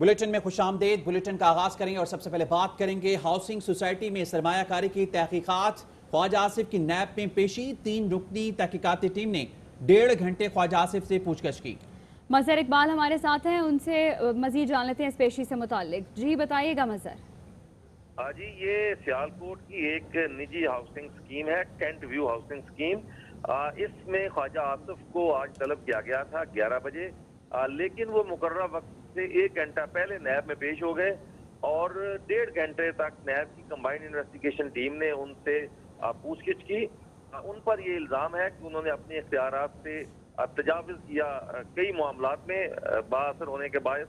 Bulletin में खुशामदीद। Bulletin का आगाज करेंगे और सबसे पहले बात करेंगे हाउसिंग सोसाइटी में सरमाया कारी की तहकीकात। ख्वाजा आसिफ की नैब में पेशी। 3 रुकनी तहकीकाती टीम ने 1.5 घंटे ख्वाजा आसिफ से पूछगछ की। मजहर इकबाल हमारे साथ हैं, उनसे मजीद जान लेते हैं इस पेशी से मुताल्लिक। जी बताइएगा मजहर। जी, ये सियालकोट की एक निजी हाउसिंग स्कीम है, कैंट व्यू हाउसिंग स्कीम। इसमें ख्वाजा आसिफ को आज तलब किया गया था 11 बजे, लेकिन वो मुकर्रर वक्त से 1 घंटा पहले नैब में पेश हो गए और 1.5 घंटे तक नैब की कंबाइंड इन्वेस्टिगेशन टीम ने उनसे पूछगिछ की। उन पर ये इल्ज़ाम है कि उन्होंने अपने इख्तियारात से तजावुज़ किया कई मामलात में बाअसर होने के बायस।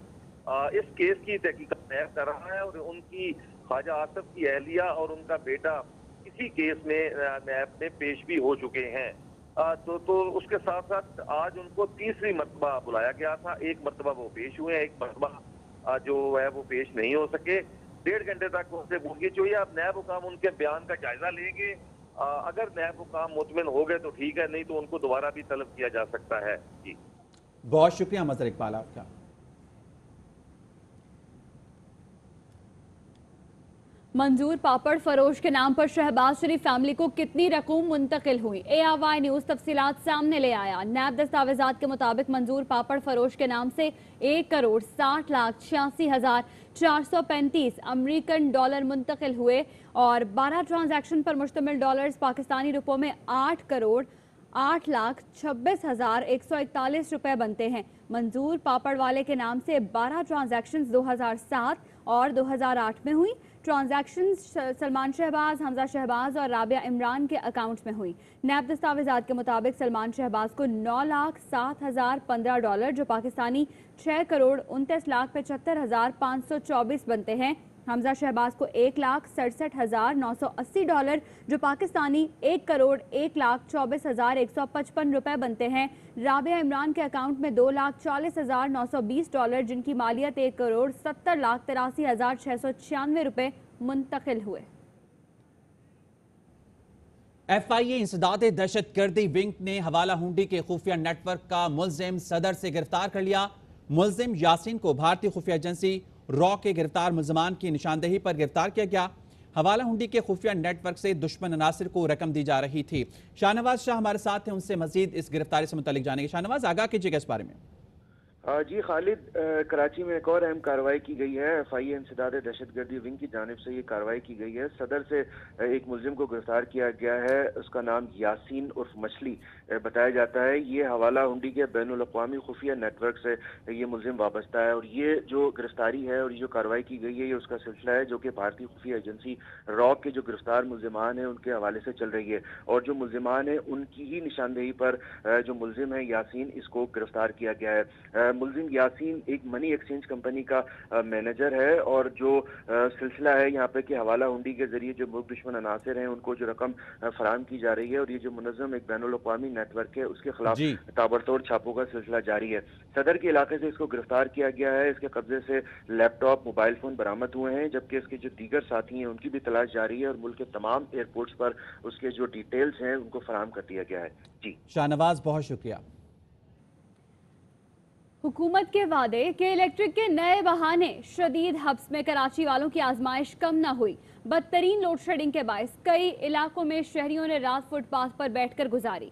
इस केस की तहकीकात नैब कर रहा है और उनकी ख्वाजा आसिफ की अहलिया और उनका बेटा इसी केस में नैब में पेश भी हो चुके हैं। तो उसके साथ साथ आज उनको तीसरी मरतबा बुलाया गया था। एक मरतबा वो पेश हुए, एक मरतबा जो है वो पेश नहीं हो सके। 1.5 घंटे तक उनसे पूछगिछ हुई। अब नैब हुकाम उनके बयान का जायजा लेंगे। अगर नैब हुकाम मुतमिन हो गए तो ठीक है, नहीं तो उनको दोबारा भी तलब किया जा सकता है। जी बहुत शुक्रिया मजहर इकबाल आपका। मंजूर पापड़ फरोश के नाम पर शहबाज शरीफ फैमिली को कितनी रकूम मुंतकिल हुई? ARY न्यूज तफसीलात सामने ले आया। नैब दस्तावेजात के मुताबिक मंजूर पापड़ फरोश के नाम से 1,60,86,435 अमेरिकन डॉलर मुंतकिल हुए और 12 ट्रांजैक्शन पर मुश्तमिल डॉलर्स पाकिस्तानी रुपयों में 8,08,26,141 रुपए बनते हैं। मंजूर पापड़ वाले के नाम से 12 ट्रांजैक्शंस 2007 और 2008 में हुई। ट्रांजैक्शन सलमान शहबाज, हमजा शहबाज और राबिया इमरान के अकाउंट में हुई। नैब दस्तावेजात के मुताबिक सलमान शहबाज को 9,07,015 डॉलर जो पाकिस्तानी 6,29,75,524 बनते हैं। हमजा शहबाज को 1,67,980 डॉलर जो पाकिस्तानी 1,01,24,155 रुपए बनते हैं। राबिया इमरान के अकाउंट में 2,40,920 डॉलर जिनकी मालियत 1,70,83,696 रुपए मुंतकिल हुए। FIA इंसदाद दहशतगर्दी विंग ने हवाला हुंडी के खुफिया नेटवर्क का मुल्जिम सदर से गिरफ्तार कर लिया। मुल्जिम यासीन को भारतीय खुफिया एजेंसी रॉ के गिरफ्तार मुल्जमान की निशानदेही पर गिरफ्तार किया गया। हवाला हुंडी के खुफिया नेटवर्क से दुश्मन अनासिर को रकम दी जा रही थी। शाहनवाज शाह हमारे साथ हैं, उनसे मजीद इस गिरफ्तारी से मुतालिक जानेंगे। शाहनवाज, आगाह कीजिएगा इस बारे में। जी खालिद, कराची में एक और अहम कार्रवाई की गई है। FIA इंसदाद दहशतगर्दी विंग की जानिब से ये कार्रवाई की गई है। सदर से एक मुल्जिम को गिरफ्तार किया गया है। उसका नाम यासीन उर्फ मछली बताया जाता है। ये हवाला हुंडी के बैनुल अक़वामी खुफिया नेटवर्क से ये मुल्जिम वाबस्ता है और ये जो गिरफ्तारी है और ये जो कार्रवाई की गई है ये उसका सिलसिला है जो कि भारतीय खुफिया एजेंसी रॉ के जो गिरफ्तार मुल्जिमान हैं उनके हवाले से चल रही है और जो मुल्जिमान हैं उनकी ही निशानदेही पर जो मुल्जिम है यासीन, इसको गिरफ्तार किया गया है। मुल्जिम यासीन एक मनी एक्सचेंज कंपनी का मैनेजर है और जो सिलसिला है यहाँ पे कि हवाला हुंडी के जरिए जो मुल्क दुश्मन अनासिर हैं उनको जो रकम फराहम की जा रही है और ये जो मुनज़्ज़म एक बैनुल अक़वामी नेटवर्क है उसके खिलाफ ताबड़तोड़ छापों का सिलसिला जारी है। सदर के इलाके से इसको गिरफ्तार किया गया है। इसके कब्जे से लैपटॉप, मोबाइल फोन बरामद हुए हैं जबकि इसके जो दीगर साथी हैं उनकी भी तलाश जारी है और मुल्क के तमाम एयरपोर्ट्स पर उसके जो डिटेल्स हैं उनको फराहम कर दिया गया है। जी शाहनवाज, बहुत शुक्रिया। हुकूमत के वादे के इलेक्ट्रिक के नए बहाने, शदीद हब्स में कराची वालों की आजमाइश कम न हुई। बदतरीन लोड शेडिंग के बायस कई इलाकों में शहरियों ने रात फुटपाथ पर बैठकर गुजारी।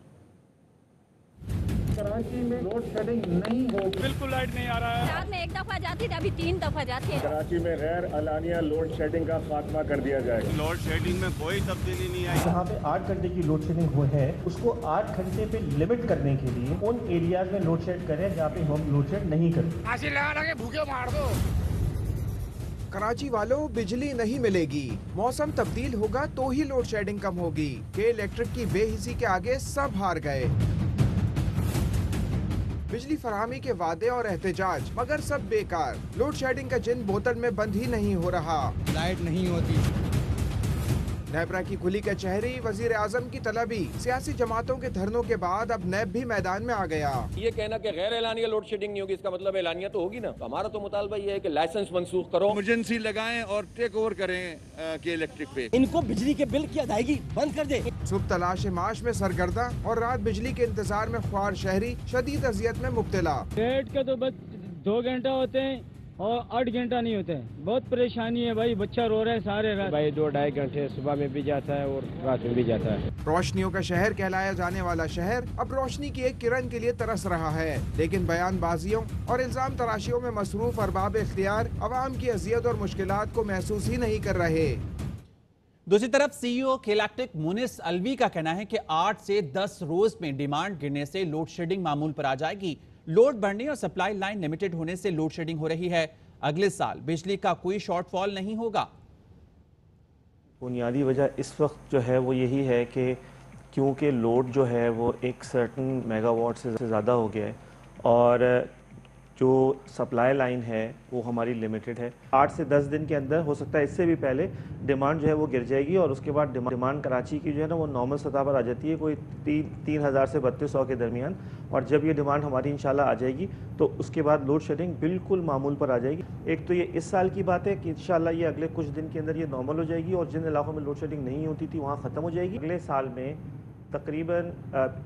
कराची में लोड शेडिंग नहीं हो, बिल्कुल लाइट नहीं आ रहा है। रात में 1 दफा जाती थी, अभी 3 दफा जाती है। कराची में गैर अलानिया लोड शेडिंग का खात्मा कर दिया जाएगा। लोड शेडिंग में कोई तब्दीली नहीं आई। जहाँ पे 8 घंटे की लोड शेडिंग हुई है उसको 8 घंटे पे लिमिट करने के लिए उन एरियाज में लोड शेड करें जहाँ पे हम लोड शेड नहीं करते। भूखे मार दो। कराची वालों, बिजली नहीं मिलेगी, मौसम तब्दील होगा तो ही लोड शेडिंग कम होगी। के इलेक्ट्रिक की बेहिसी के आगे सब हार गए। बिजली फराहमी के वादे और एहतजाज मगर सब बेकार। लोड शेडिंग का जिन बोतल में बंद ही नहीं हो रहा। लाइट नहीं होती। नेपरा की खुली कचहरी, वजीर आजम की तलबी, सियासी जमातों के धरनों के बाद अब नैब भी मैदान में आ गया। ये कहना कि गैर एलानिया लोड शेडिंग नहीं होगी, इसका मतलब एलानिया तो होगी ना। हमारा तो मुतालबा ये है कि लाइसेंस मंसूख करो, इमरजेंसी लगाएं और टेक ओवर करें के इलेक्ट्रिक पे। इनको बिजली के बिल की अदायगी बंद कर दे। सुबह तलाश माश में सरगर्दा और रात बिजली के इंतजार में ख्वार शहरी शदीद अजियत में मुब्तला। रेट के तो बस 2 घंटा होते हैं और 8 घंटा नहीं होता है। बहुत परेशानी है भाई, बच्चा रो रहा है सारे रात। भाई 2-2.5 घंटे सुबह में भी जाता है और रात में भी जाता है। रोशनियों का शहर कहलाया जाने वाला शहर अब रोशनी की एक किरण के लिए तरस रहा है, लेकिन बयानबाजियों और इल्जाम तराशियों में मसरूफ अरबाब इख्तियार अवाम की अजियत और मुश्किलात को महसूस ही नहीं कर रहे। दूसरी तरफ सीईओ के इलेक्ट्रिक मुनिस अलवी का कहना है कि 8 से 10 रोज में डिमांड गिरने से लोड शेडिंग मामूल पर आ जाएगी। लोड बढ़ने और सप्लाई लाइन लिमिटेड होने से लोड शेडिंग हो रही है। अगले साल बिजली का कोई शॉर्टफॉल नहीं होगा। बुनियादी वजह इस वक्त जो है वो यही है कि क्योंकि लोड जो है वो एक सर्टन मेगावाट से ज़्यादा हो गया है और जो सप्लाई लाइन है वो हमारी लिमिटेड है। 8 से 10 दिन के अंदर, हो सकता है इससे भी पहले, डिमांड जो है वो गिर जाएगी और उसके बाद डिमांड कराची की जो है ना वो नॉर्मल सतह पर आ जाती है, कोई 3,000 से 3,200 के दरमियान। और जब ये डिमांड हमारी इंशाल्लाह आ जाएगी तो उसके बाद लोड शेडिंग बिल्कुल मामूल पर आ जाएगी। एक तो ये इस साल की बात है कि इंशाल्लाह ये अगले कुछ दिन के अंदर ये नॉर्मल हो जाएगी और जिन इलाकों में लोड शेडिंग नहीं होती थी वहाँ ख़त्म हो जाएगी। अगले साल में तकरीबन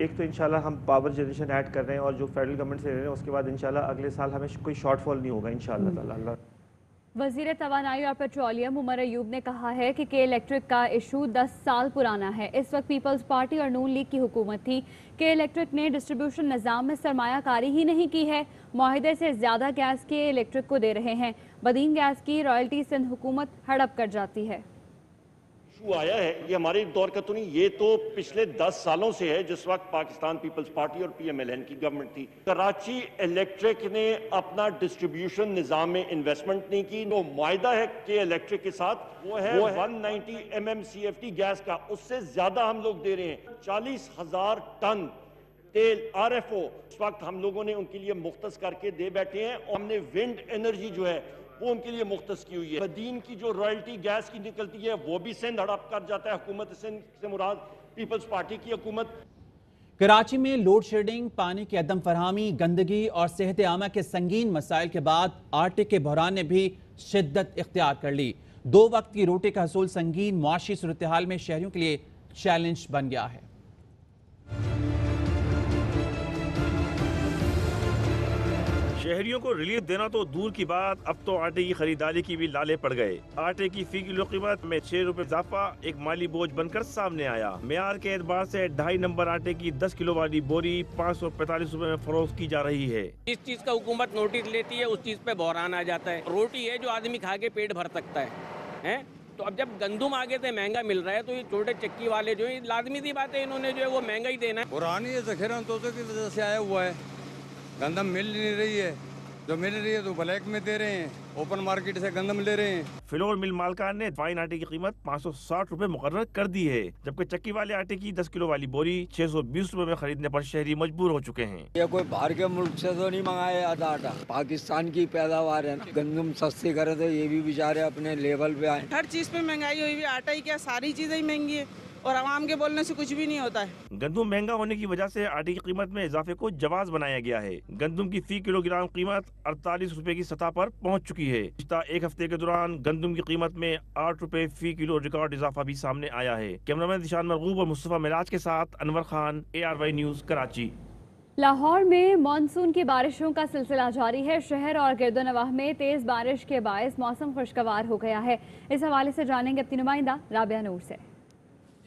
एक तो इंशाल्लाह हम पावर जनरेशन ऐड कर रहे हैं और जो फेडरल गवर्नमेंट से ले रहे हैं, उसके बाद इंशाल्लाह अगले साल हमें कोई शॉर्टफॉल नहीं होगा इंशाल्लाह ताला। वज़ीर तवानाई और पेट्रोलियम उमर अयूब ने कहा है कि इलेक्ट्रिक का इशू 10 साल पुराना है। इस वक्त पीपल्स पार्टी और नून लीग की हुकूमत थी। के इलेक्ट्रिक ने डिस्ट्रीब्यूशन निज़ाम में सरमायाकारी ही नहीं की है, मुआहिदे से ज़्यादा गैस के इलेक्ट्रिक को दे रहे हैं। बदीन गैस की रॉयल्टी सिंध हुकूमत हड़प कर जाती है। आया है ये हमारे दौर का तो नहीं, ये तो पिछले 10 सालों से है, जिस वक्त पाकिस्तान पीपल्स पार्टी और PMLN की गवर्नमेंट थी। कराची इलेक्ट्रिक ने अपना डिस्ट्रीब्यूशन निजाम में इन्वेस्टमेंट नहीं की। तो मुआहिदा है कि इलेक्ट्रिक के साथ वो है 190 MMCFT गैस का, उससे ज्यादा हम लोग दे रहे हैं। 40,000 टन तेल RFO इस वक्त हम लोगों ने उनके लिए मुख्तस करके दे बैठे हैं और हमने विंड एनर्जी जो है वो उनके लिए मुख्तस की हुई है। बदीन की जो रॉयल्टी गैस की निकलती है वो भी सिंध हड़प कर जाता है। हुकूमत सिंध से मुराद पीपल्स पार्टी की हुकूमत। कराची में लोड शेडिंग, पानी की अदम फरहमी, गंदगी और सेहत आमा के संगीन मसाइल के बाद आटे के बहरान ने भी शिद्दत इख्तियार कर ली। 2 वक्त की रोटी का हसूल संगीन मुआशी सूरत हाल में शहरियों के लिए चैलेंज बन गया है। शहरियों को रिलीफ देना तो दूर की बात, अब तो आटे की खरीदारी की भी लाले पड़ गए। आटे की फी किलो कीमत में 6 रुपए इजाफा एक माली बोझ बनकर सामने आया। मेयार के एतबार से 2.5 नंबर आटे की 10 किलो वाली बोरी 545 रुपए में फरोख्त की जा रही है। इस चीज का हुकूमत नोटिस लेती है, उस चीज पे बहरान आ जाता है। रोटी है जो आदमी खा के पेट भर सकता है? तो अब जब गंदुम आगे से महंगा मिल रहा है तो ये छोटे चक्की वाले जो है, लाजमी सी बात है इन्होंने जो है वो महंगा ही देना है। पुरानी जखीरा की वजह से आया हुआ है, गंदम मिल नहीं रही है, जो मिल रही है तो ब्लैक में दे रहे हैं, ओपन मार्केट से गंदम ले रहे हैं। फ्लोर मिल मालकान ने फाइन आटे की कीमत 560 रुपए मुकर्रर कर दी है, जबकि चक्की वाले आटे की 10 किलो वाली बोरी 620 रुपए में खरीदने पर शहरी मजबूर हो चुके हैं। ये कोई बाहर के मुल्क से तो नहीं मंगाया आधा आटा, पाकिस्तान की पैदावार है। गंदम सस्ती करे तो ये भी बेचारे अपने लेवल पे आए। हर चीज पे महंगाई हुई है, आटा ही क्या सारी चीजें ही महंगी है और आवाम के बोलने से कुछ भी नहीं होता है। गंदम महंगा होने की वजह से आटे की कीमत में इजाफे को जवाज बनाया गया है। गंदम की फी किलोग्राम कीमत 48 रुपए की सतह पर पहुंच चुकी है। पिछले एक हफ्ते के दौरान गंदम की कीमत में 8 रुपए फी किलो रिकॉर्ड इजाफा भी सामने आया है। कैमरामैन दिशान मरगूब और मुस्तफा मिराज के साथ अनवर खान, ARY न्यूज, कराची। लाहौर में मानसून की बारिशों का सिलसिला जारी है। शहर और गिरदोनवाह में तेज बारिश के बायस मौसम खुशगवार हो गया है। इस हवाले से जानेंगे अपनी नुमाइंदा राबिया नूर से।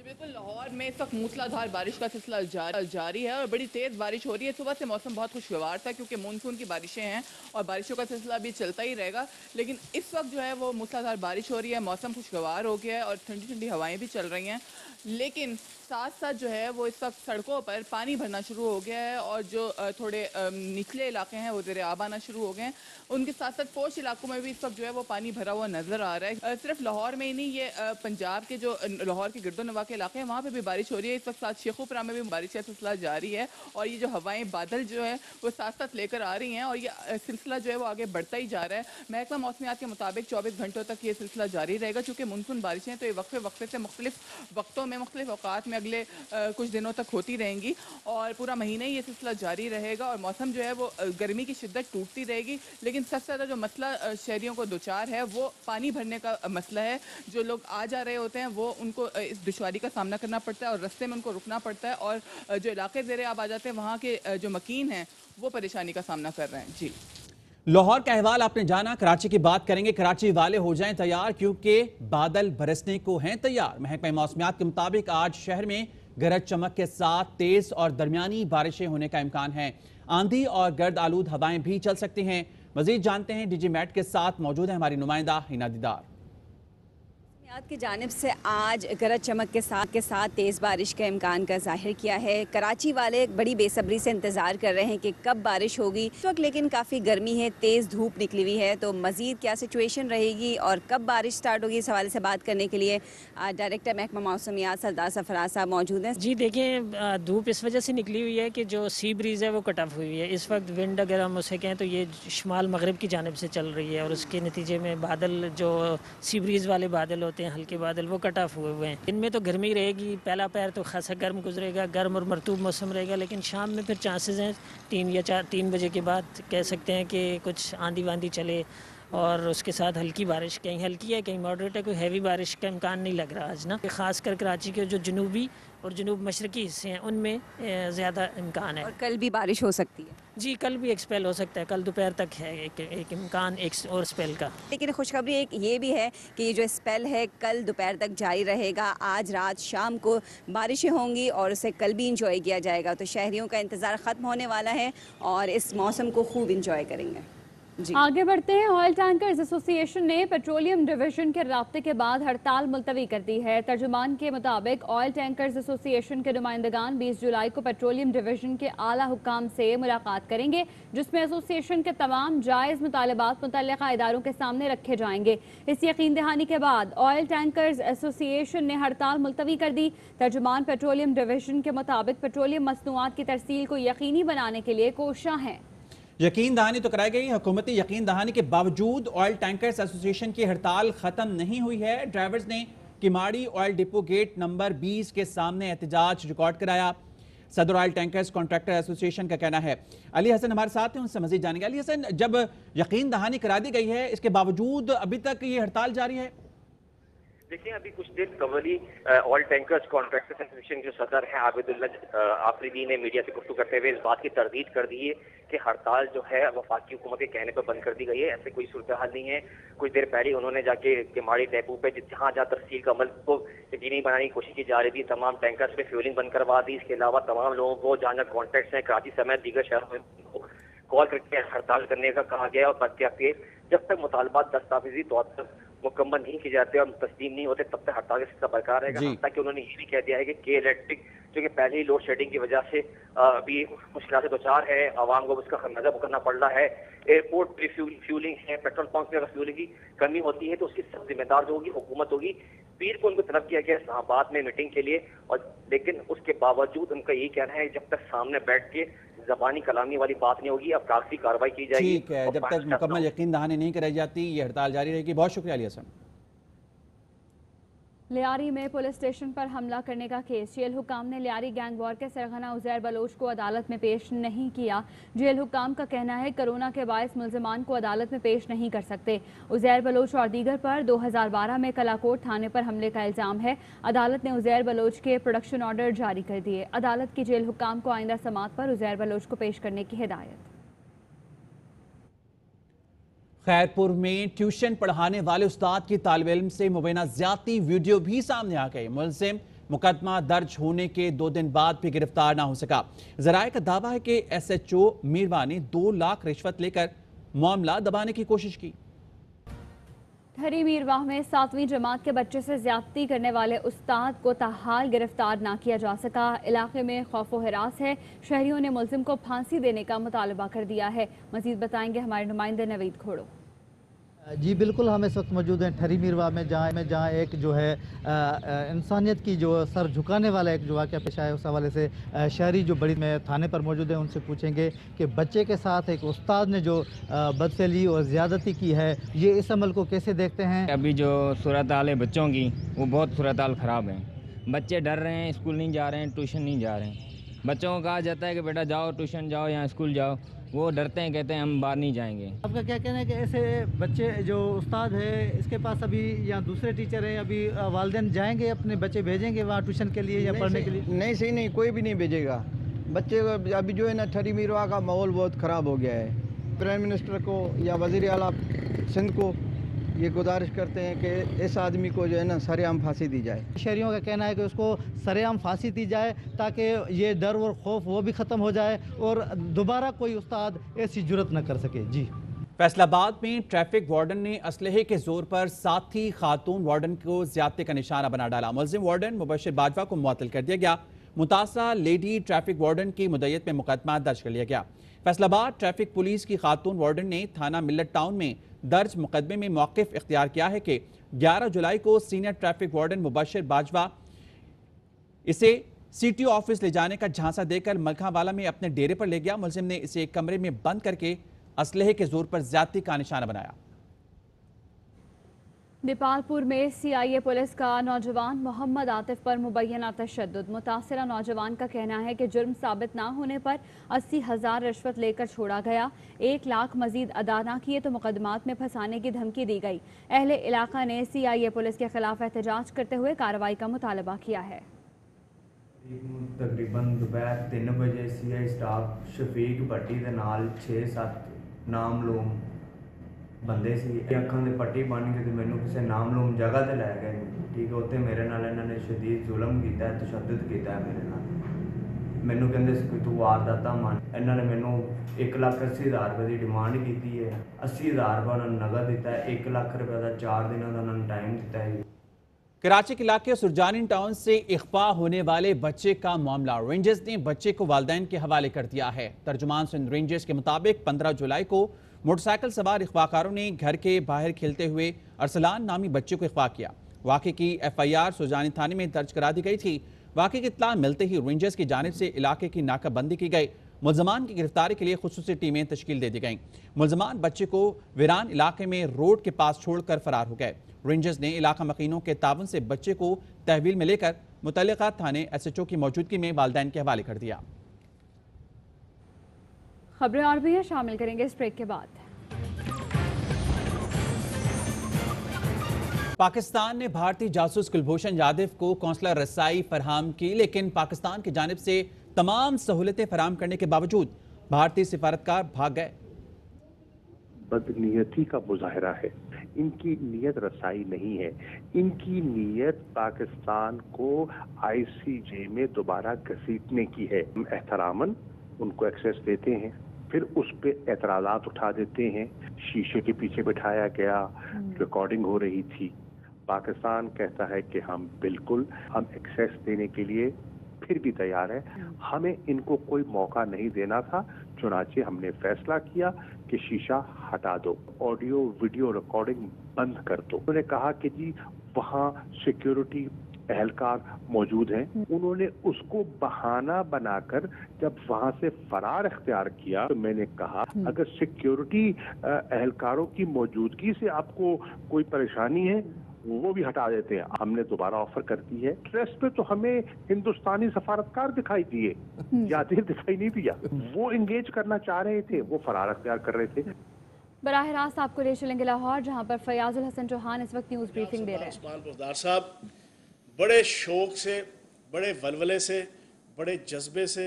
बिल्कुल, लाहौर में इस वक्त मूसलाधार बारिश का सिलसिला जारी है और बड़ी तेज़ बारिश हो रही है। सुबह से मौसम बहुत खुशगवार था क्योंकि मानसून की बारिशें हैं और बारिशों का सिलसिला भी चलता ही रहेगा, लेकिन इस वक्त जो है वो मूसलाधार बारिश हो रही है, मौसम खुशगवार हो गया है और ठंडी ठंडी हवाएं भी चल रही हैं। लेकिन साथ साथ जो है वो इस वक्त सड़कों पर पानी भरना शुरू हो गया है और जो थोड़े निचले इलाके हैं वो ज़ेरे आब आना शुरू हो गए हैं। उनके साथ साथ पोश इलाकों में भी इस वक्त जो है वो पानी भरा हुआ नज़र आ रहा है। सिर्फ लाहौर में ही नहीं, ये पंजाब के जो लाहौर के गिरदोनवा के इलाके हैं वहाँ पे भी बारिश हो रही है। इस वक्त साथ शेखुपुरा में भी बारिश का सिलसिला जारी है और ये जो हवाएं बादल जो है वो साथ साथ लेकर आ रही हैं और ये सिलसिला जो है वो आगे बढ़ता ही जा रहा है। महकमा मौसमियात के मुताबिक 24 घंटों तक ये सिलसिला जारी रहेगा। चूँकि मानसून बारिशें तो ये वक्फे वक्फे से मुख्तलिफ वक्तों में मुख्तलिफ औकात में अगले कुछ दिनों तक होती रहेंगी और पूरा महीना ही ये सिलसिला जारी रहेगा और मौसम जो है वो गर्मी की शिद्दत टूटती रहेगी। लेकिन सबसे ज़्यादा जो मसला शहरियों को दुचार है वो पानी भरने का मसला है। जो लोग आ जा रहे होते हैं वो उनको इस दुश्वारी का सामना करना पड़ता है और रास्ते में उनको रुकना पड़ता है और जो इलाके ज़ेरे आब आ जाते हैं वहाँ के जो मकीन हैं वो परेशानी का सामना कर रहे हैं। जी, लाहौर का अहवाल आपने जाना, कराची की बात करेंगे। कराची वाले हो जाएं तैयार क्योंकि बादल बरसने को हैं तैयार। महकमा मौसमियात के मुताबिक आज शहर में गरज चमक के साथ तेज और दरमियानी बारिशें होने का इम्कान है। आंधी और गर्द आलूद हवाएं भी चल सकती हैं। मजीद जानते हैं, डीजी मैट के साथ मौजूद है हमारी नुमाइंदा हिना दीदार। की जानिब से आज गरज चमक के साथ तेज़ बारिश का इम्कान का जाहिर किया है। कराची वाले बड़ी बेसब्री से इंतज़ार कर रहे हैं कि कब बारिश होगी। इस वक्त लेकिन काफ़ी गर्मी है, तेज़ धूप निकली हुई है, तो मज़ीद क्या सिचुएशन रहेगी और कब बारिश स्टार्ट होगी, इस हवाले से बात करने के लिए डायरेक्टर महकमा मौसमियात सरदार सरफराज साहब मौजूद हैं। जी देखें, धूप इस वजह से निकली हुई है कि जो सी ब्रीज़ है वो कट ऑफ हुई है। इस वक्त विंड अगर हम उसे कहें तो ये शुमाल मगरब की जानिब से चल रही है और उसके नतीजे में बादल, जो सी ब्रीज़ वाले बादल होते हैं, हल्के बादल, वो कट ऑफ हुए हैं। इनमें तो गर्मी रहेगी, पहला पैर तो खासा गर्म गुजरेगा, गर्म और मरतूब मौसम रहेगा, लेकिन शाम में फिर चांसेस हैं 3 बजे के बाद कह सकते हैं कि कुछ आंधी वांधी चले और उसके साथ हल्की बारिश, कहीं हल्की है कहीं मॉडरेट है, कोई हैवी बारिश का इम्कान नहीं लग रहा आज ना। खासकर कराची के जो जनूबी और जनूब मशरकी हिस्से हैं उनमें ज़्यादा इम्कान है। और कल भी बारिश हो सकती है? जी, कल भी एक स्पेल हो सकता है, कल दोपहर तक है एक इम्कान एक और स्पेल का। लेकिन खुशखबरी एक ये भी है कि ये जो स्पेल है कल दोपहर तक जारी रहेगा। आज रात शाम को बारिशें होंगी और उसे कल भी इंजॉय किया जाएगा, तो शहरियों का इंतज़ार ख़त्म होने वाला है और इस मौसम को खूब इंजॉय करेंगे। आगे बढ़ते हैं। ऑयल टैंकर्स एसोसिएशन ने पेट्रोलियम डिवीजन के राब्ते के बाद हड़ताल मुलतवी कर दी है। तर्जुमान के मुताबिक ऑयल टैंकर्स एसोसिएशन के नुमाइंदगान 20 जुलाई को पेट्रोलियम डिवीजन के आला हुकाम से मुलाकात करेंगे, जिसमें एसोसिएशन के तमाम जायज़ मुतालबात मुतल्लिका इदारों के सामने रखे जाएंगे। इस यकीन दहानी के बाद ऑयल टैंकर्स एसोसिएशन ने हड़ताल मुलतवी कर दी। तर्जुमान पेट्रोलियम डिवीजन के मुताबिक पेट्रोलियम मसनूआत की तरसील को यकीनी बनाने के लिए कोशिशां हैं। यकीन दहानी तो कराई गई। हुकूमती यकीन दहानी के बावजूद ऑयल टैंकर्स एसोसिएशन की हड़ताल खत्म नहीं हुई है। ड्राइवर्स ने Kimadi oil depot gate number 20 के सामने एहतजाज रिकॉर्ड कराया। सदर ऑयल टैंकर्स कॉन्ट्रैक्टर एसोसिएशन का कहना है। अली हसन हमारे साथ हैं, उनसे मजीद जानेंगे। अली हसन, जब यकीन दहानी करा दी गई है, इसके बावजूद अभी तक ये हड़ताल जारी है? देखिए, अभी कुछ देर कबल ही ऑयल टैंकर्स कॉन्ट्रैक्टर्स एसोसिएशन के सदर हैं आबिदुल्लाह आफरीदी ने मीडिया से गुफ्तगू करते हुए इस बात की तरदीद कर दी है कि हड़ताल जो है वफाकी हुकूमत के कहने पर बंद कर दी गई है। ऐसे कोई सूरत हाल नहीं है। कुछ देर पहले उन्होंने जाके किमाड़ी डेपो पे जहाँ तरसील का अमल को यकीनी बनाने की कोशिश की जा रही थी, तमाम टैंकर्स पे फ्यूलिंग बंद करवा दी। इसके अलावा तमाम लोगों को जहाँ कॉन्ट्रैक्ट्स हैं कराची समेत दीगर शहरों में कॉल करके हड़ताल करने का कहा गया और बल्कि जब तक मुतालबात दस्तावेजी तौर पर मुकम्मल नहीं किए जाते और तस्लीम नहीं होते तब तक हड़ताल का सिलसिला बरकरार रहेगा। ताकि उन्होंने ये भी कह दिया है कि के इलेक्ट्रिक जो कि पहले ही लोड शेडिंग की वजह से अभी मुश्किल से दो चार है, आवाम को उसका खमियाजा भुगतना पड़ रहा है। एयरपोर्ट पे फ्यूलिंग है, पेट्रोल पंप पे अगर फ्यूलिंग की कमी होती है तो उसकी सब जिम्मेदार जो होगी हुकूमत होगी। पीर को उनको तलब किया गया इस्लामाबाद में मीटिंग के लिए, और लेकिन उसके बावजूद उनका यही कहना है जब तक सामने बैठ के ज़बानी कलामी वाली बात नहीं होगी, अब कागजी कार्रवाई की जाएगी। ठीक है, जब तक मुकम्मल यकीन दहानी नहीं कराई जाती ये हड़ताल जारी रहेगी। बहुत शुक्रिया अली हसन। लियारी में पुलिस स्टेशन पर हमला करने का केस। जेल हुकाम ने लियारी गैंग वॉर के सरगना उज़ैर बलोच को अदालत में पेश नहीं किया। जेल हुकाम का कहना है कोरोना के बायस मुल्ज़िमान को अदालत में पेश नहीं कर सकते। उज़ैर बलोच और दीगर पर 2012 में कलाकोट थाने पर हमले का इल्ज़ाम है। अदालत ने उज़ैर बलोच के प्रोडक्शन ऑर्डर जारी कर दिए। अदालत की जेल हुकाम को आइंदा समाअत पर उज़ैर बलोच को पेश करने की हिदायत। खैरपुर में ट्यूशन पढ़ाने वाले उस्ताद की तालिब इल्म से मुबैना ज़्यादती वीडियो भी सामने आ गई। मुलजिम मुकदमा दर्ज होने के 2 दिन बाद भी गिरफ्तार ना हो सका। ज़राए का दावा है कि SHO मीरवा ने 2 लाख रिश्वत लेकर मामला दबाने की कोशिश की। ठहरी मीरवाह में 7वीं जमात के बच्चे से ज्यादती करने वाले उस्ताद को ताहाल गिरफ्तार ना किया जा सका। इलाके में खौफो हिरास है। शहरियों ने मुलजिम को फांसी देने का मुतालबा कर दिया है। मजीद बताएंगे हमारे नुमाइंदे नवीद खोड़ो। जी बिल्कुल, हम इस वक्त मौजूद हैं ठहरी मीरवा में, जहाँ एक जो है इंसानियत की जो सर झुकाने वाला एक जो वाक़या पेश आया, उस हवाले से शहरी जो बड़ी में थाने पर मौजूद है उनसे पूछेंगे कि बच्चे के साथ एक उस्ताद ने जो बदसली और ज़्यादती की है, ये इस अमल को कैसे देखते हैं? अभी जो सूरत हाल है बच्चों की, वो बहुत सूरत हाल ख़राब है। बच्चे डर रहे हैं, स्कूल नहीं जा रहे हैं, ट्यूशन नहीं जा रहे हैं। बच्चों को कहा जाता है कि बेटा जाओ ट्यूशन जाओ या स्कूल जाओ, वो डरते हैं, कहते हैं हम बाहर नहीं जाएंगे। आपका क्या कहना है कि ऐसे बच्चे जो उस्ताद है इसके पास अभी या दूसरे टीचर हैं, अभी वालिदैन जाएंगे अपने बच्चे भेजेंगे वहाँ ट्यूशन के लिए या पढ़ने के लिए? नहीं, सही नहीं, कोई भी नहीं भेजेगा बच्चे को। अभी जो है ना ठहरी मीरवा का माहौल बहुत ख़राब हो गया है। प्राइम मिनिस्टर को या वज़ीर आला सिंध को ये गुजारिश करते हैं कि इस आदमी को जो है ना सरेआम फांसी दी जाए। शहरियों का कहना है कि उसको सरेआम फांसी दी जाए ताकि ये डर और खौफ वो भी ख़त्म हो जाए और दोबारा कोई उस्ताद ऐसी जुर्रत न कर सके। जी। फैसलाबाद में ट्रैफिक वार्डन ने असलहे के जोर पर साथी खातून वार्डन को ज्यादती का निशाना बना डाला। मुलजिम वार्डन मुबशिर बाजवा को मुअत्तल कर दिया गया। मुतासरा लेडी ट्रैफिक वार्डन की मुद्दत में मुकदमा दर्ज कर लिया गया। फैसलाबाद ट्रैफिक पुलिस की खातून वार्डन ने थाना मिल्लत टाउन में दर्ज मुकदमे में मौक़िफ़ इख्तियार किया है कि 11 जुलाई को senior traffic warden Mubashir Bajwa इसे CTO ऑफिस ले जाने का झांसा देकर मलखावाला में अपने डेरे पर ले गया। मुलजिम ने इसे एक कमरे में बंद करके असलहे के जोर पर ज्यादती का निशाना बनाया। नेपालपुर में CIA पुलिस का नौजवान मोहम्मद आतिफ पर मुबैना तशद्दुद। मुतासरा नौजवान का कहना है कि जुर्म साबित ना होने पर 80,000 रिश्वत लेकर छोड़ा गया। 1 लाख मजीद अदा ना किए तो मुकदमात में फंसाने की धमकी दी गई। अहले इलाका ने CIA पुलिस के खिलाफ एहतजाज करते हुए कार्रवाई का मुतालबा किया है। तकरीबन दोपहर 3 बजे CI स्टाफ शफीक भट्टी के नाल 6-7 नामलूम ਬੰਦੇ ਸੀ। ਅੱਖਾਂ ਦੇ ਪੱਟੀ ਬੰਨ ਕੇ ਤੇ ਮੈਨੂੰ ਕਿਸੇ ਨਾਮਲੂਮ ਜਗ੍ਹਾ ਤੇ ਲੈ ਗਏ। ਠੀਕ ਹੈ, ਉੱਥੇ ਮੇਰੇ ਨਾਲ ਇਹਨਾਂ ਨੇ ਸ਼ਦੀਦ ਜ਼ੁਲਮ ਕੀਤਾ, ਤਸ਼ੱਦਦ ਕੀਤਾ ਮੇਰੇ ਨਾਲ। ਮੈਨੂੰ ਕਹਿੰਦੇ ਸੀ ਕਿ ਤੂੰ ਵਾਰਦਾਤਾਂ ਮੰਨ। ਇਹਨਾਂ ਨੇ ਮੈਨੂੰ 1,80,000 ਰੁਪਏ ਦੀ ਡਿਮਾਂਡ ਕੀਤੀ ਹੈ। 80,000 ਰੁਪਏ ਉਹਨਾਂ ਨੂੰ ਨਗਦ ਦਿੱਤਾ ਹੈ। 1 ਲੱਖ ਰੁਪਏ ਦਾ 4 ਦਿਨਾਂ ਦਾ ਉਹਨਾਂ ਨੂੰ ਟਾਈਮ ਦਿੱਤਾ ਹੈ। कराची के इलाके सुरजानी टाउन से इख्फा होने वाले बच्चे का मामला रेंजर्स ने बच्चे को वालिदैन के हवाले कर दिया है। तर्जुमान सिंध रेंजर्स के मुताबिक 15 जुलाई को मोटरसाइकिल सवार इख्फाकारों ने घर के बाहर खेलते हुए अरसलान नामी बच्चे को इख्फा किया। वाक़े की FIR सुरजानी थाने में दर्ज करा दी गई थी। वाक़े की इत्तला मिलते ही रेंजर्स की जानिब से इलाके की नाकाबंदी की गई। मुलजमान की गिरफ्तारी के लिए खुसूसी टीमें तश्कील दे दी गईं। मुलजमान बच्चे को वीरान इलाके में रोड के पास छोड़कर फरार हो गए। रेंजर्स ने इलाका मकीनों के तावन से बच्चे को तहवील में लेकर मुतल्लिका थाने SHO की मौजूदगी में वालिदैन के हवाले कर दिया। खबरें और भी है, शामिल करेंगे इस ब्रेक के बाद। पाकिस्तान ने भारतीय जासूस कुलभूषण जाधव को कौंसलर रसाई फराहम की, लेकिन पाकिस्तान की जानिब से तमाम सहूलतें फराहम करने के बावजूद भारतीय सिफारतकार भाग गए। बदनीयती का मुजाहरा है। इनकी नीयत रसाई नहीं है। इनकी नीयत पाकिस्तान को ICJ में दोबारा घसीटने की है। हम एहतरामन उनको एक्सेस देते हैं, फिर उस पे एतराज़ात उठा देते हैं। शीशे के पीछे बिठाया गया, रिकॉर्डिंग हो रही थी। पाकिस्तान कहता है कि हम बिल्कुल हम एक्सेस देने के लिए फिर भी तैयार है। हमें इनको कोई मौका नहीं देना था, चुनाचे हमने फैसला किया कि शीशा हटा दो, ऑडियो वीडियो रिकॉर्डिंग बंद कर दो। उन्होंने कहा कि जी वहाँ सिक्योरिटी एहलकार मौजूद हैं। उन्होंने उसको बहाना बनाकर जब वहाँ से फरार इख्तियार किया तो मैंने कहा अगर सिक्योरिटी एहलकारों की मौजूदगी से आपको कोई परेशानी है वो भी हटा देते हैं। हमने दोबारा ऑफर कर दी है। स्ट्रेस पे तो हमें हिंदुस्तानी सफारतकार दिखाई दिए, यादें दिखाई नहीं दिया। वो इंगेज करना चाह रहे थे, वो फरार अख्तियार कर रहे थे। बराह रास्त आपको ले चलेंगे लाहौर, जहां पर फयाजुल हसन चौहान इस वक्त न्यूज ब्रीफिंग दे रहे हैं। उस्मान पुजदार साहब बड़े शौक से, बड़े वलवले से, बड़े जज्बे से,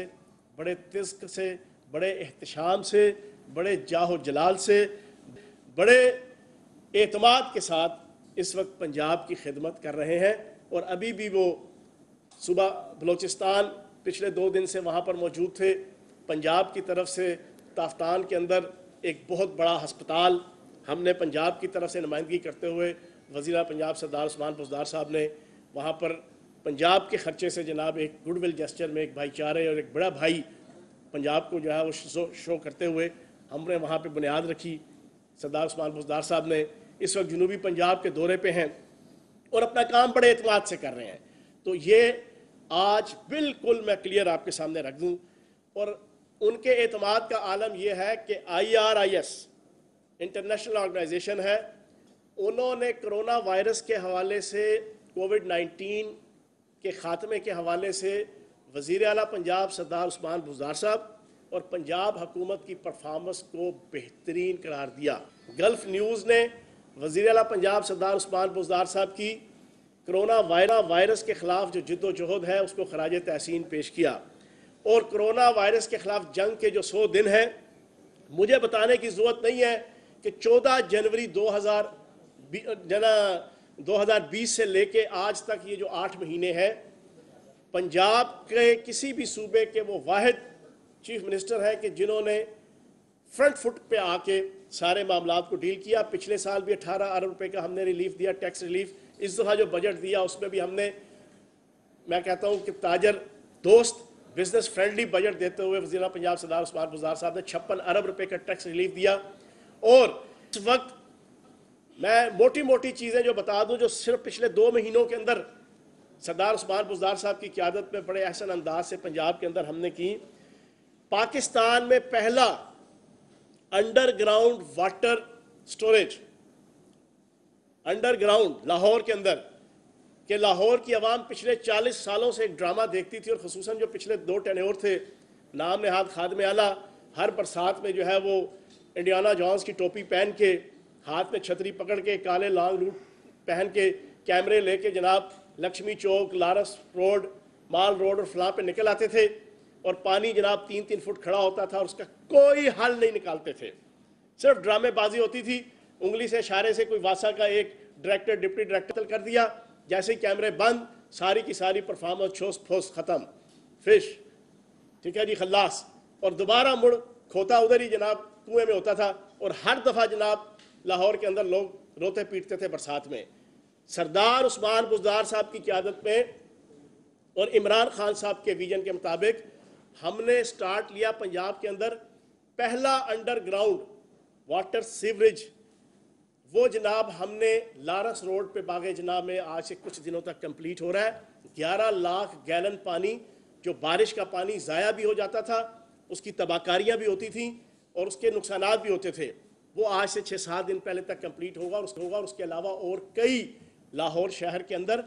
बड़े तिज़्क से, बड़े एहतशाम से, बड़े जाहो जलाल से, बड़े एतमाद के साथ इस वक्त पंजाब की खिदमत कर रहे हैं। और अभी भी वो सुबह बलोचिस्तान पिछले 2 दिन से वहाँ पर मौजूद थे। पंजाब की तरफ से ताफ्तान के अंदर एक बहुत बड़ा हस्पताल हमने पंजाब की तरफ से नुमाइंदगी करते हुए वज़ीर पंजाब सरदार उस्मान पुजदार साहब ने वहाँ पर पंजाब के खर्चे से जनाब एक गुडविल जेस्चर में एक भाईचारे और एक बड़ा भाई पंजाब को जो है वो शो करते हुए हमने वहाँ पे बुनियाद रखी। सरदार उस्मान पुजदार साहब ने इस वक्त जनूबी पंजाब के दौरे पे हैं और अपना काम बड़े एतमाद से कर रहे हैं। तो ये आज बिल्कुल मैं क्लियर आपके सामने रख दूँ। और उनके एतमाद का आलम यह है कि IRIS इंटरनेशनल ऑर्गेनाइजेशन है, उन्होंने कोरोना वायरस के हवाले से, कोविड-19 के ख़ात्मे के हवाले से वज़ीर आला पंजाब सरदार उस्मान पुजदार साहब और पंजाब हुकूमत की परफॉर्मेंस को बेहतरीन करार दिया। गल्फ न्यूज़ ने वज़ीर आला पंजाब सरदार उस्मान पुजदार साहब की कोरोना वायरस के ख़िलाफ़ जो जिद्दोजहद है उसको खराज तहसीन पेश किया। और कोरोना वायरस के ख़िलाफ़ जंग के जो 100 दिन हैं मुझे बताने की ज़रूरत नहीं है कि 14 जनवरी 2020 से लेके आज तक ये जो 8 महीने हैं, पंजाब के किसी भी सूबे के वो वाहिद चीफ मिनिस्टर हैं कि जिन्होंने फ्रंट फुट पे आके सारे मामलात को डील किया। पिछले साल भी 18 अरब रुपए का हमने रिलीफ दिया, टैक्स रिलीफ। इस दफ़ा जो बजट दिया उसमें भी हमने, मैं कहता हूँ कि ताजर दोस्त बिजनेस फ्रेंडली बजट देते हुए वज़ीर पंजाब सरदार उस्मान बुज़दार साहब ने 56 अरब रुपए का टैक्स रिलीफ दिया। और इस वक्त मैं मोटी मोटी चीज़ें जो बता दूं, जो सिर्फ पिछले 2 महीनों के अंदर सरदार उस्मान बुज़दार साहब की क़यादत में बड़े अहसन अंदाज से पंजाब के अंदर हमने की। पाकिस्तान में पहला underground water storage underground Lahore के अंदर, कि लाहौर की आवाम पिछले 40 सालों से एक ड्रामा देखती थी, और ख़ुसूसन जो पिछले 2 टेन्योर थे नाम नहाद खादम आला, हर बरसात में जो है वो इंडियाना जॉन्स की टोपी पहन के, हाथ में छतरी पकड़ के, काले लॉन्ग रूट पहन के, कैमरे लेके जनाब लक्ष्मी चौक, लारस रोड, माल रोड और फलां पे निकल आते थे, और पानी जनाब 3-3 फुट खड़ा होता था और उसका कोई हल नहीं निकालते थे। सिर्फ ड्रामेबाजी होती थी, उंगली से इशारे से कोई वासा का एक डायरेक्टर डिप्टी डायरेक्टर कर दिया, जैसे ही कैमरे बंद, सारी की सारी परफॉर्मेंस ठोस ठोस ख़त्म, फिश, ठीक है जी, खल्लास, और दोबारा मुड़ खोता उधर ही जनाब कुएं में होता था। और हर दफ़ा जनाब लाहौर के अंदर लोग रोते पीटते थे बरसात में। सरदार उस्मान बुज़दार साहब की क़यादत में और इमरान खान साहब के विजन के मुताबिक हमने स्टार्ट लिया पंजाब के अंदर पहला अंडरग्राउंड वाटर सीवरेज। वो जनाब हमने लारस रोड पे बागे जनाब में आज से कुछ दिनों तक कंप्लीट हो रहा है। 11 लाख गैलन पानी, जो बारिश का पानी ज़ाया भी हो जाता था, उसकी तबाहकारियाँ भी होती थी और उसके नुकसानात भी होते थे, वो आज से 6-7 दिन पहले तक कंप्लीट होगा। और उसके अलावा और कई लाहौर शहर के अंदर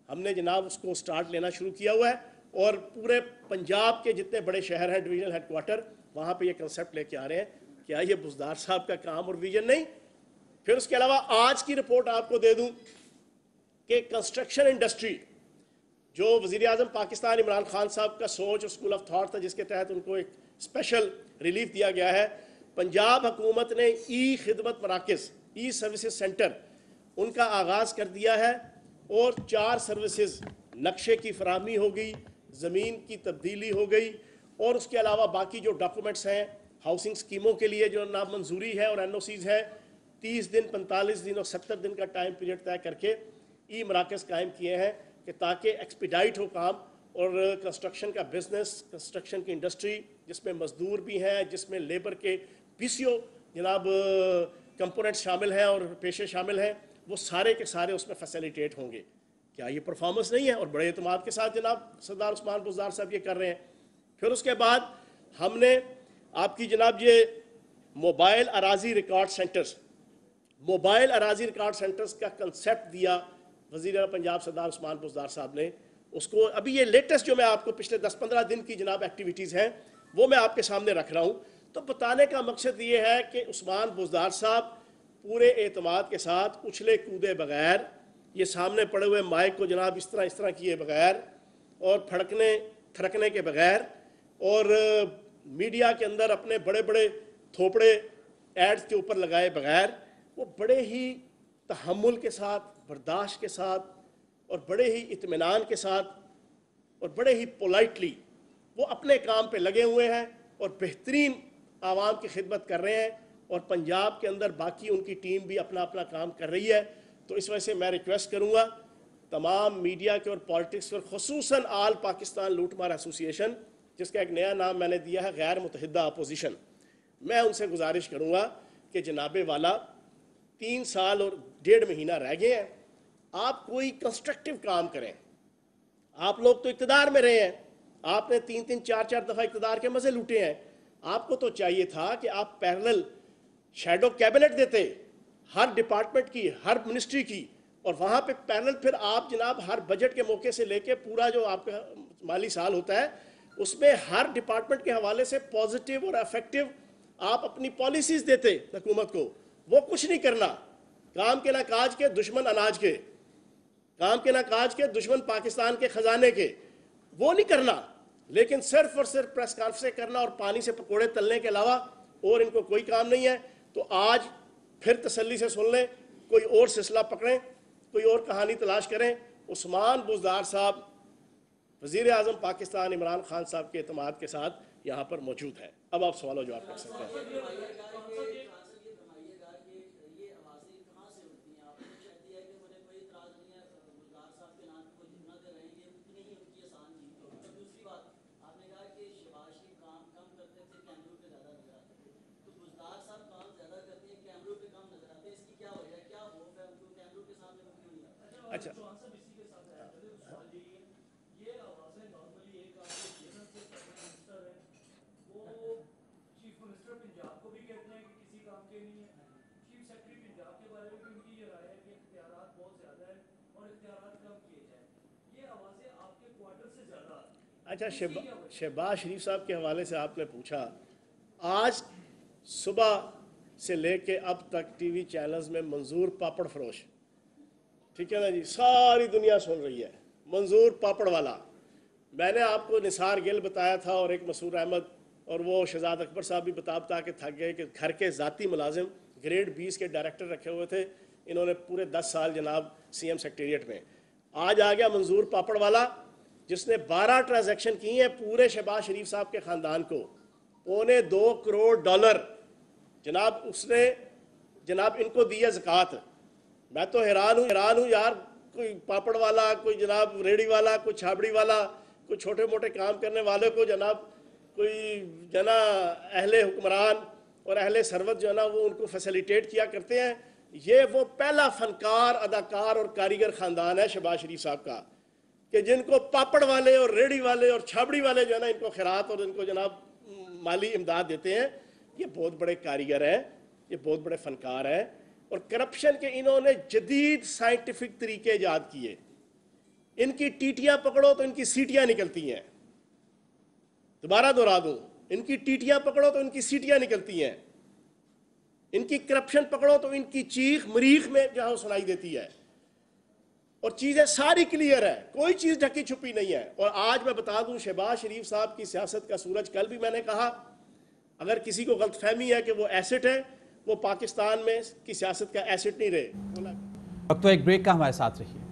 हमने जनाब उसको स्टार्ट लेना शुरू किया हुआ है। और पूरे पंजाब के जितने बड़े शहर हैं, डिवीजनल हेडक्वार्टर, वहाँ पे ये कंसेप्ट लेके आ रहे हैं। क्या ये बुज़दार साहब का काम और विजन नहीं? फिर उसके अलावा आज की रिपोर्ट आपको दे दूं कि कंस्ट्रक्शन इंडस्ट्री, जो वज़ीर आज़म पाकिस्तान इमरान खान साहब का सोच और स्कूल ऑफ थॉट था, जिसके तहत उनको एक स्पेशल रिलीफ दिया गया है, पंजाब हुकूमत ने ई खिदमत मराकज़, ई सर्विसेज सेंटर, उनका आगाज़ कर दिया है। और 4 सर्विसेज, नक्शे की फराहमी हो गई, ज़मीन की तब्दीली हो गई, और उसके अलावा बाकी जो डॉक्यूमेंट्स हैं हाउसिंग स्कीमों के लिए जो नामंजूरी है और NOCs है, 30 दिन, 45 दिन और 70 दिन का टाइम पीरियड तय करके ई मराकज़ कायम किए हैं कि ताकि एक्सपीडाइट हो काम। और कंस्ट्रक्शन का बिजनेस, कंस्ट्रक्शन की इंडस्ट्री, जिसमें मजदूर भी हैं, जिसमें लेबर के PCO जनाब कंपोनेंट्स शामिल हैं और पेशे शामिल हैं, वो सारे के सारे उसमें फैसिलिटेट होंगे। क्या ये परफॉर्मेंस नहीं है? और बड़े एतमाद के साथ जनाब सरदार उस्मान बुज़दार साहब ये कर रहे हैं। फिर उसके बाद हमने आपकी जनाब ये मोबाइल अराजी रिकॉर्ड सेंटर्स, मोबाइल अराजी रिकॉर्ड सेंटर्स का कंसेप्ट दिया वज़ीर पंजाब सरदार उस्मान बुज़दार साहब ने। उसको अभी ये लेटेस्ट जो मैं आपको पिछले 10-15 दिन की जनाब एक्टिविटीज़ हैं वो मैं आपके सामने रख रहा हूँ। तो बताने का मकसद ये है कि उस्मान बुज़दार साहब पूरे एतमाद के साथ उछले कूदे बगैर, ये सामने पड़े हुए माइक को जनाब इस तरह किए बगैर और फड़कने थरकने के बगैर और मीडिया के अंदर अपने बड़े बड़े थोपड़े एड्स के ऊपर लगाए बगैर, वो बड़े ही तहम्मुल के साथ, बर्दाश्त के साथ और बड़े ही इत्मीनान के साथ और बड़े ही पोलाइटली वो अपने काम पे लगे हुए हैं और बेहतरीन आवाम की खिदमत कर रहे हैं। और पंजाब के अंदर बाकी उनकी टीम भी अपना अपना काम कर रही है। तो इस वजह से मैं रिक्वेस्ट करूँगा तमाम मीडिया के और पॉलिटिक्स और ख़ुसूसन आल पाकिस्तान लूटमार एसोसिएशन, जिसका एक नया नाम मैंने दिया है गैर मुतहिदा अपोजिशन, मैं उनसे गुजारिश करूँगा कि जनाबे वाला 3 साल और 1.5 महीना रह गए हैं, आप कोई कंस्ट्रक्टिव काम करें। आप लोग तो इक़्तिदार में रहे हैं, आपने 3-3, 4-4 दफ़ा इक़्तिदार के मज़े लूटे हैं। आपको तो चाहिए था कि आप पैरेलल शैडो कैबिनेट देते हर डिपार्टमेंट की, हर मिनिस्ट्री की, और वहाँ पे पैरेलल फिर आप जनाब हर बजट के मौके से लेके पूरा जो आपका माली साल होता है उसमें हर डिपार्टमेंट के हवाले से पॉजिटिव और इफेक्टिव आप अपनी पॉलिसीज़ देते हुकूमत को। वो कुछ नहीं करना, काम के ना काज के दुश्मन अनाज के, काम के ना काज के दुश्मन पाकिस्तान के ख़जाने के, वो नहीं करना, लेकिन सिर्फ और सिर्फ प्रेस कॉन्फ्रेंस करना और पानी से पकोड़े तलने के अलावा اور ان کو کوئی کام نہیں ہے. تو آج پھر تسلی سے سن لیں, کوئی اور سلسلہ پکڑیں, کوئی اور کہانی تلاش کریں. عثمان بزدار صاحب وزیر اعظم پاکستان عمران خان صاحب کے اعتماد کے ساتھ یہاں پر موجود ہیں. اب آپ سوال و جواب کر سکتے ہیں. اچھا اچھا شہباز شریف صاحب کے حوالے سے آپ نے پوچھا. آج صبح سے لے کے اب تک ٹی وی چینلز میں منظور پاپڑ فروش, ٹھیک ہے نا جی, ساری دنیا سن رہی ہے منظور پاپڑ والا. میں نے آپ کو نثار گل بتایا تھا اور ایک مسرور احمد اور وہ شہزاد اکبر صاحب بھی بتا کے تھک گئے کہ گھر کے ذاتی ملازم گریڈ 20 کے ڈائریکٹر رکھے ہوئے تھے انہوں نے پورے 10 سال جناب سی ایم سیکریٹریٹ میں. آج آ گیا منظور پاپڑ والا جس نے 12 ٹرانزیکشن کی ہیں پورے شہباز شریف صاحب کے خاندان کو, $2.25 کروڑ جناب اس نے جناب ان کو دیا زکوٰۃ. میں تو حیران ہوں یار, کوئی پاپڑ والا, کوئی جناب ریڑھی والا, کوئی چھابڑی والا, کوئی چھوٹے موٹے کام کرنے والے کو جناب کوئی اہل حکمران اور اہل ثروت جو ہے نا وہ ان کو فیسیلیٹیٹ کیا کرتے ہیں. یہ وہ پہلا فنکار, اداکار اور کاریگر خاندان ہے شہباز شریف صاحب کا کہ جن کو پاپڑ والے اور ریڑھی والے اور چھابڑی والے جو ہے نا ان کو خیرات اور ان کو جناب مالی امداد دیتے ہیں. یہ بہت بڑے کاریگر ہیں, یہ بہت بڑے فنکار ہیں, اور کرپشن کے انہوں نے جدید سائنٹیفک طریقے ایجاد کیے. ان کی ٹیٹیاں پکڑو تو ان کی سیٹیاں نکلتی ہیں. دوبارہ دہرا دوں, ان کی ٹیٹیاں پکڑو تو ان کی سیٹیاں نکلتی ہیں. ان کی کرپشن پکڑو تو ان کی چیخ مریخ میں جہاں سنائی دیتی ہے. اور چیزیں ساری کلیئر ہے, کوئی چیز ڈھکی چھپی نہیں ہے. اور آج میں بتا دوں شہباز شریف صاحب کی سیاست کا سورج, کل بھی میں نے کہا اگر کسی کو غلط فہمی ہے کہ وہ ایسٹ ہے, وہ پاکستان میں کی سیاست کا ایسٹ نہیں رہے. وقت تو ایک بریک کا, ہمارے ساتھ رہیے.